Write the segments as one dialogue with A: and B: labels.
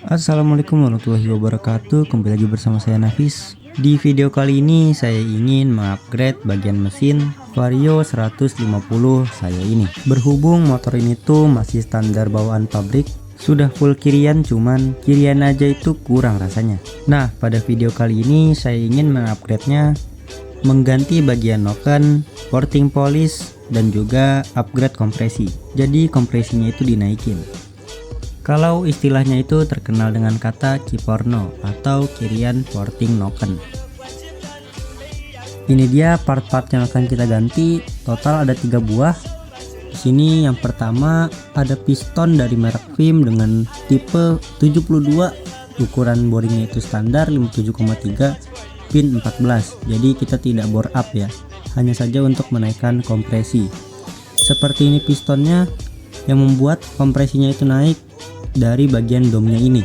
A: Assalamualaikum warahmatullahi wabarakatuh. Kembali lagi bersama saya Nafis. Di video kali ini saya ingin mengupgrade bagian mesin Vario 150 saya ini. Berhubung motor ini tuh masih standar bawaan pabrik, sudah full kirian, cuman kirian aja itu kurang rasanya. Nah, pada video kali ini saya ingin mengupgrade-nya, mengganti bagian noken, porting polish, dan juga upgrade kompresi. Jadi kompresinya itu dinaikin. Kalau istilahnya itu terkenal dengan kata Ciporno atau kirian porting noken. Ini dia part-part yang akan kita ganti. Total ada 3 buah. Di sini yang pertama ada piston dari merek Vim dengan tipe 72, ukuran boringnya itu standar 57,3 pin 14. Jadi kita tidak bore up ya, hanya saja untuk menaikkan kompresi. Seperti ini pistonnya yang membuat kompresinya itu naik dari bagian domnya ini.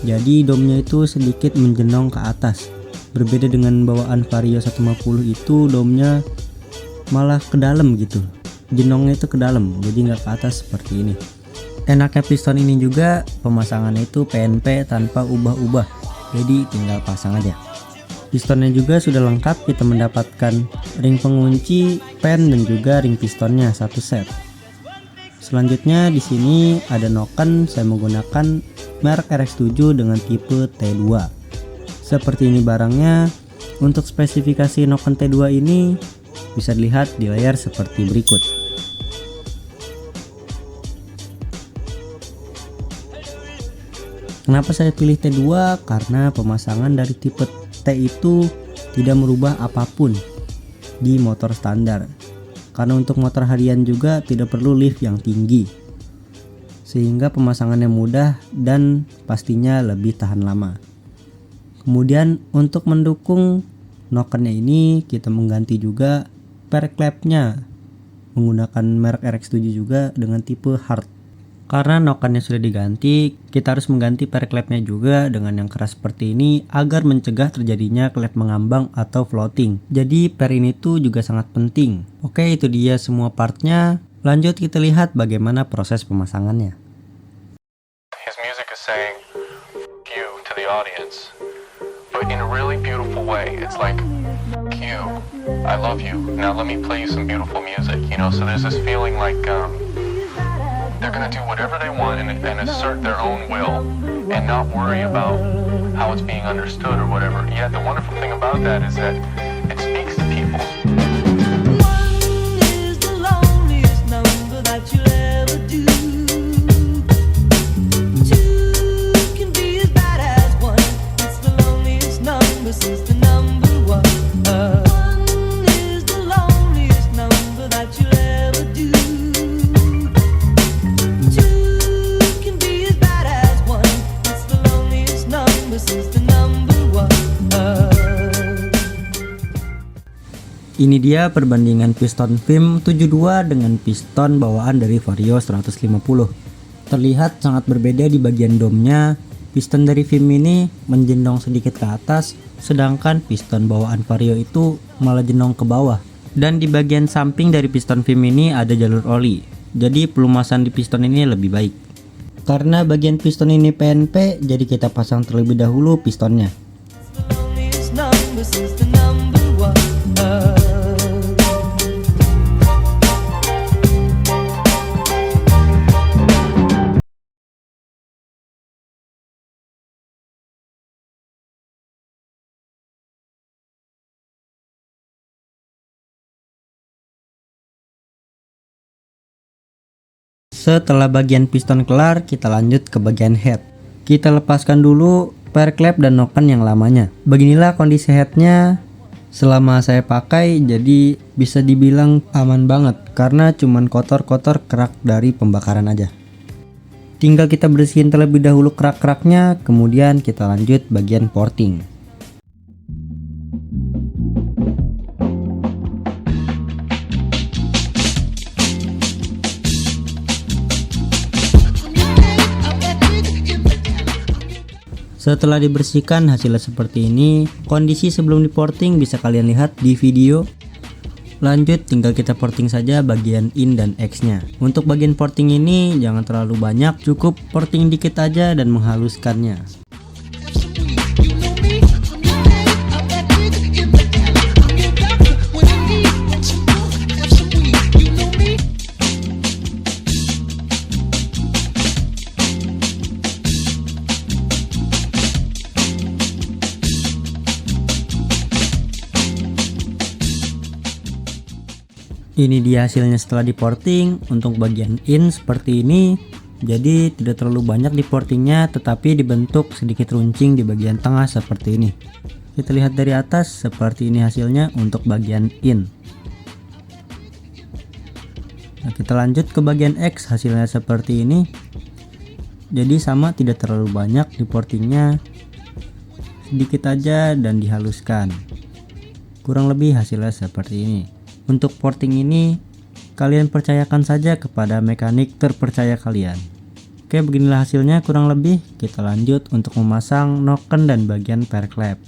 A: Jadi domnya itu sedikit menjenong ke atas. Berbeda dengan bawaan Vario 150 itu domnya malah ke dalam gitu. Jenongnya itu ke dalam, jadi nggak ke atas seperti ini. Enaknya piston ini juga pemasangannya itu PNP tanpa ubah-ubah. Jadi tinggal pasang aja. Pistonnya juga sudah lengkap, kita mendapatkan ring pengunci, pen, dan juga ring pistonnya satu set. Selanjutnya di sini ada noken, saya menggunakan merek RX7 dengan tipe T2. Seperti ini barangnya. Untuk spesifikasi noken T2 ini bisa dilihat di layar seperti berikut. Kenapa saya pilih T2? Karena pemasangan dari tipe T itu tidak merubah apapun di motor standar. Karena untuk motor harian juga tidak perlu lift yang tinggi, sehingga pemasangannya mudah dan pastinya lebih tahan lama. Kemudian untuk mendukung nokennya ini kita mengganti juga per klepnya menggunakan merek RX7 juga dengan tipe hard. Karena nokennya sudah diganti, kita harus mengganti per klepnya juga dengan yang keras seperti ini agar mencegah terjadinya klep mengambang atau floating. Jadi per ini tuh juga sangat penting. Oke, itu dia semua partnya. Lanjut kita lihat bagaimana proses pemasangannya.
B: His music is saying you to the audience, but in a really beautiful way. It's like, you, I love you. Now let me play you some beautiful music. So there's this feeling like they're gonna do whatever they want and assert their own will and not worry about how it's being understood or whatever. Yet the wonderful thing about that is that it speaks to people.
A: Ini dia perbandingan piston Vim 72 dengan piston bawaan dari Vario 150. Terlihat sangat berbeda di bagian domnya. Piston dari Vim ini menjendong sedikit ke atas, sedangkan piston bawaan Vario itu malah jendong ke bawah. Dan di bagian samping dari piston Vim ini ada jalur oli. Jadi pelumasan di piston ini lebih baik. Karena bagian piston ini PNP, jadi kita pasang terlebih dahulu pistonnya. Setelah bagian piston kelar, kita lanjut ke bagian head. Kita lepaskan dulu per klep dan noken yang lamanya. Beginilah kondisi headnya selama saya pakai, jadi bisa dibilang aman banget karena cuman kotor-kotor kerak dari pembakaran aja. Tinggal kita bersihin terlebih dahulu kerak-keraknya, kemudian kita lanjut bagian porting. Setelah dibersihkan hasilnya seperti ini. Kondisi sebelum diporting bisa kalian lihat di video. Lanjut, tinggal kita porting saja bagian in dan X nya. Untuk bagian porting ini jangan terlalu banyak, cukup porting dikit aja dan menghaluskannya. Ini dia hasilnya setelah diporting. Untuk bagian in seperti ini, jadi tidak terlalu banyak di portingnya, tetapi dibentuk sedikit runcing di bagian tengah seperti ini. Kita lihat dari atas, seperti ini hasilnya untuk bagian in. Nah, kita lanjut ke bagian X, hasilnya seperti ini. Jadi sama, tidak terlalu banyak di portingnya, sedikit aja dan dihaluskan. Kurang lebih hasilnya seperti ini. Untuk porting ini, kalian percayakan saja kepada mekanik terpercaya kalian. Oke, beginilah hasilnya kurang lebih. Kita lanjut untuk memasang noken dan bagian perklep.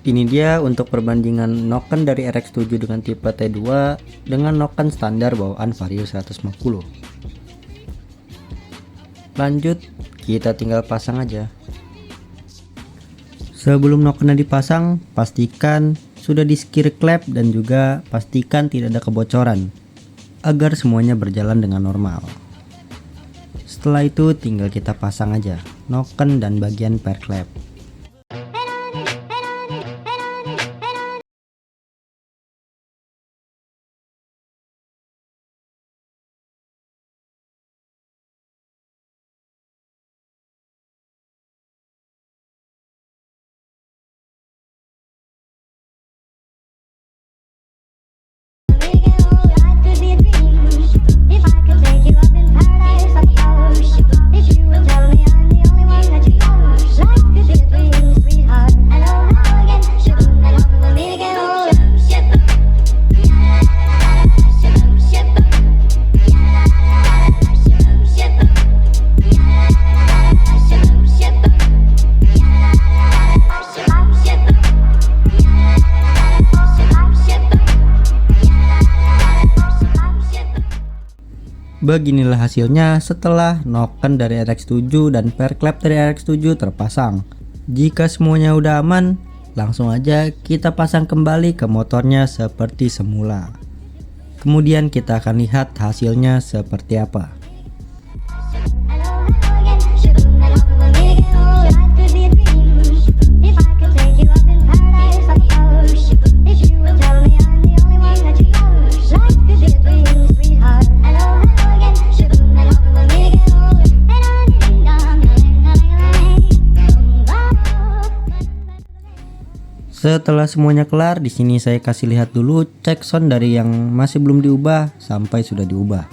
A: Ini dia untuk perbandingan noken dari RX7 dengan tipe T2 dengan noken standar bawaan Vario 150. Lanjut, kita tinggal pasang aja. Sebelum nokennya dipasang, pastikan sudah di secure klep dan juga pastikan tidak ada kebocoran agar semuanya berjalan dengan normal. Setelah itu tinggal kita pasang aja noken dan bagian perklep. Beginilah hasilnya setelah noken dari RX7 dan perklep dari RX7 terpasang. Jika semuanya udah aman, langsung aja kita pasang kembali ke motornya seperti semula. Kemudian kita akan lihat hasilnya seperti apa. Setelah semuanya kelar, di sini saya kasih lihat dulu cek sound dari yang masih belum diubah sampai sudah diubah.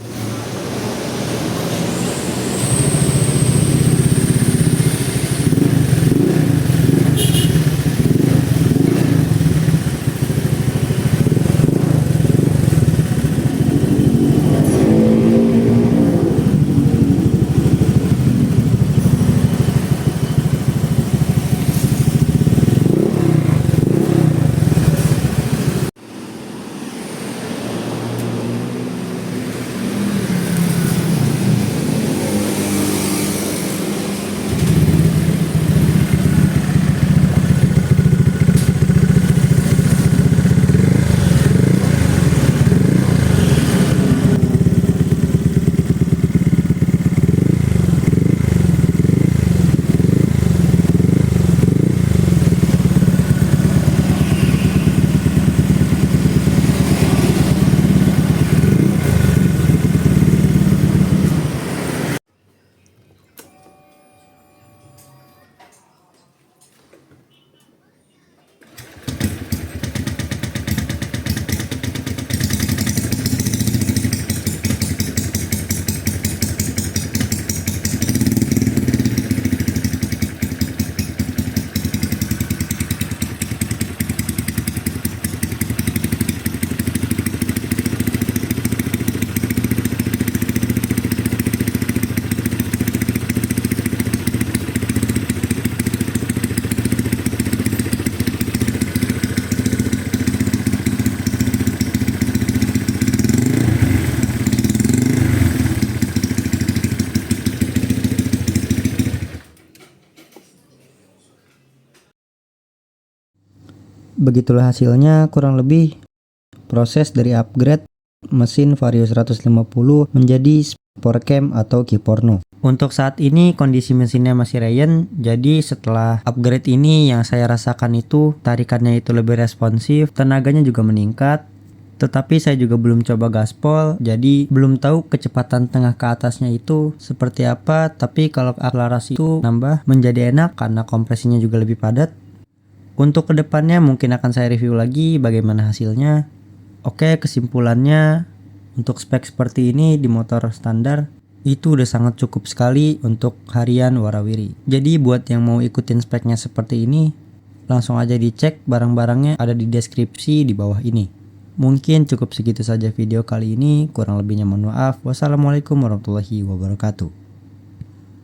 A: Begitulah hasilnya kurang lebih proses dari upgrade mesin Vario 150 menjadi Sportcam atau Kiporno. Untuk saat ini kondisi mesinnya masih Ryan, jadi setelah upgrade ini yang saya rasakan itu tarikannya itu lebih responsif, tenaganya juga meningkat. Tetapi saya juga belum coba gaspol, jadi belum tahu kecepatan tengah ke atasnya itu seperti apa. Tapi kalau akselerasi itu nambah menjadi enak karena kompresinya juga lebih padat. Untuk kedepannya mungkin akan saya review lagi bagaimana hasilnya. Oke, kesimpulannya untuk spek seperti ini di motor standar itu udah sangat cukup sekali untuk harian warawiri. Jadi buat yang mau ikutin speknya seperti ini, langsung aja dicek barang-barangnya ada di deskripsi di bawah ini. Mungkin cukup segitu saja video kali ini, kurang lebihnya mohon maaf. Wassalamualaikum warahmatullahi wabarakatuh.